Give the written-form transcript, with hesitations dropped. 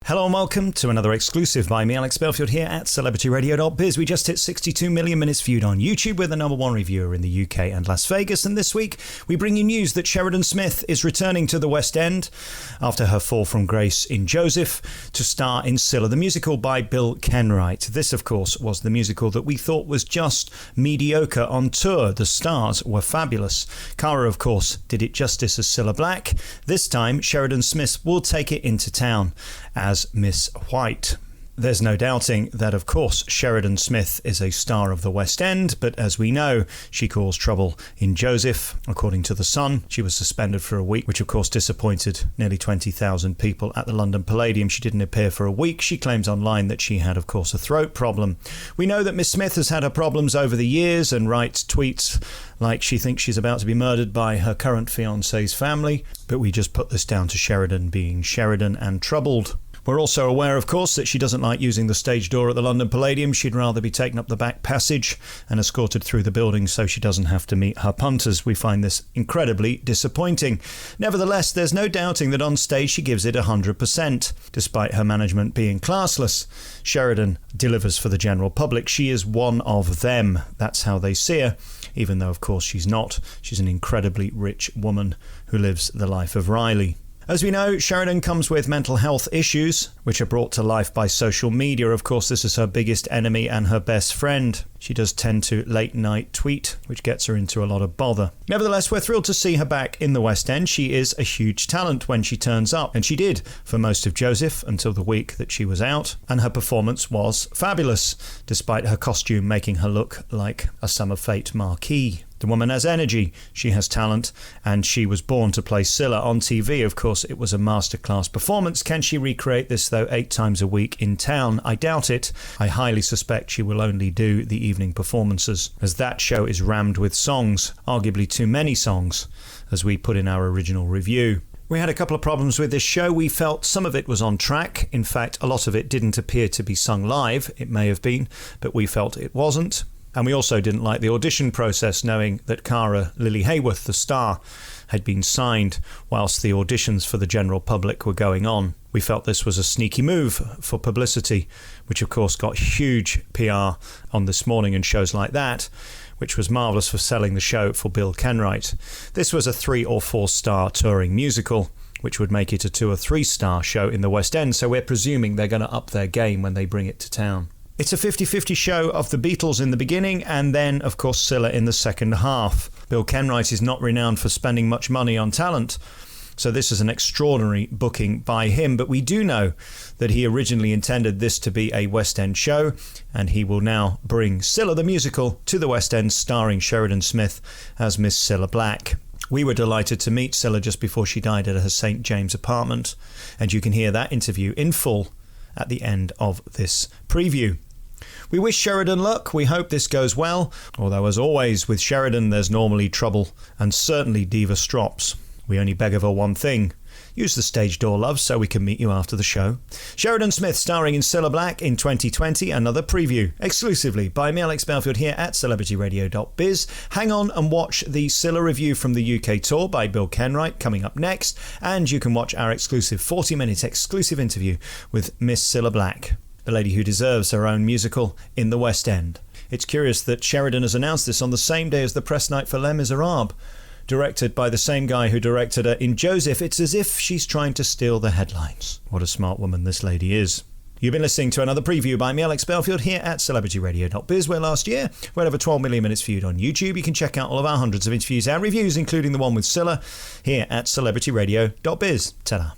Hello and welcome to another exclusive by me, Alex Belfield, here at celebrityradio.biz. We just hit 62 million minutes viewed on YouTube. We're the number one reviewer in the UK and Las Vegas, and this week we bring you news that Sheridan Smith is returning to the West End after her fall from grace in Joseph to star in Cilla, the musical by Bill Kenwright. This, of course, was the musical that we thought was just mediocre on tour. The stars were fabulous. Cara, of course, did it justice as Cilla Black. This time, Sheridan Smith will take it into town as Miss White. There's no doubting that, of course, Sheridan Smith is a star of the West End, but as we know, she caused trouble in Joseph. According to The Sun, she was suspended for a week, which of course disappointed nearly 20,000 people at the London Palladium. She didn't appear for a week. She claims online that she had, of course, a throat problem. We know that Miss Smith has had her problems over the years and writes tweets like she thinks she's about to be murdered by her current fiancé's family, but we just put this down to Sheridan being Sheridan and troubled. We're also aware, of course, that she doesn't like using the stage door at the London Palladium. She'd rather be taken up the back passage and escorted through the building so she doesn't have to meet her punters. We find this incredibly disappointing. Nevertheless, there's no doubting that on stage she gives it 100%. Despite her management being classless, Sheridan delivers for the general public. She is one of them. That's how they see her, even though, of course, she's not. She's an incredibly rich woman who lives the life of Riley. As we know, Sheridan comes with mental health issues, which are brought to life by social media. Of course, this is her biggest enemy and her best friend. She does tend to late-night tweet, which gets her into a lot of bother. Nevertheless, we're thrilled to see her back in the West End. She is a huge talent when she turns up, and she did for most of Joseph until the week that she was out, and her performance was fabulous, despite her costume making her look like a Summer Fate marquee. The woman has energy, she has talent, and she was born to play Cilla on TV. Of course, it was a masterclass performance. Can she recreate this, though, 8 times a week in town? I doubt it. I highly suspect she will only do the evening performances, as that show is rammed with songs, arguably too many songs, as we put in our original review. We had a couple of problems with this show. We felt some of it was on track. In fact, a lot of it didn't appear to be sung live. It may have been, but we felt it wasn't. And we also didn't like the audition process, knowing that Cara Lily Hayworth, the star, had been signed whilst the auditions for the general public were going on. We felt this was a sneaky move for publicity, which of course got huge PR on This Morning and shows like that, which was marvellous for selling the show for Bill Kenwright. This was a 3 or 4 star touring musical, which would make it a 2 or 3 star show in the West End, so we're presuming they're going to up their game when they bring it to town. It's a 50-50 show of the Beatles in the beginning and then, of course, Cilla in the second half. Bill Kenwright is not renowned for spending much money on talent, so this is an extraordinary booking by him. But we do know that he originally intended this to be a West End show, and he will now bring Cilla the musical to the West End, starring Sheridan Smith as Miss Cilla Black. We were delighted to meet Cilla just before she died at her St. James apartment, and you can hear that interview in full at the end of this preview. We wish Sheridan luck. We hope this goes well, although as always with Sheridan there's normally trouble and certainly diva strops. We only beg of her one thing: use the stage door, love, so we can meet you after the show. Sheridan Smith starring in Cilla Black in 2020, another preview exclusively by me, Alex Belfield, here at celebrityradio.biz. Hang on and watch the Cilla review from the UK tour by Bill Kenwright coming up next, and you can watch our exclusive 40-minute exclusive interview with Miss Cilla Black, the lady who deserves her own musical in the West End. It's curious that Sheridan has announced this on the same day as the press night for Les Miserables, directed by the same guy who directed her in Joseph. It's as if she's trying to steal the headlines. What a smart woman this lady is. You've been listening to another preview by me, Alex Belfield, here at celebrityradio.biz, where last year we had over 12 million minutes viewed on YouTube. You can check out all of our hundreds of interviews and reviews, including the one with Cilla, here at celebrityradio.biz. Ta-da.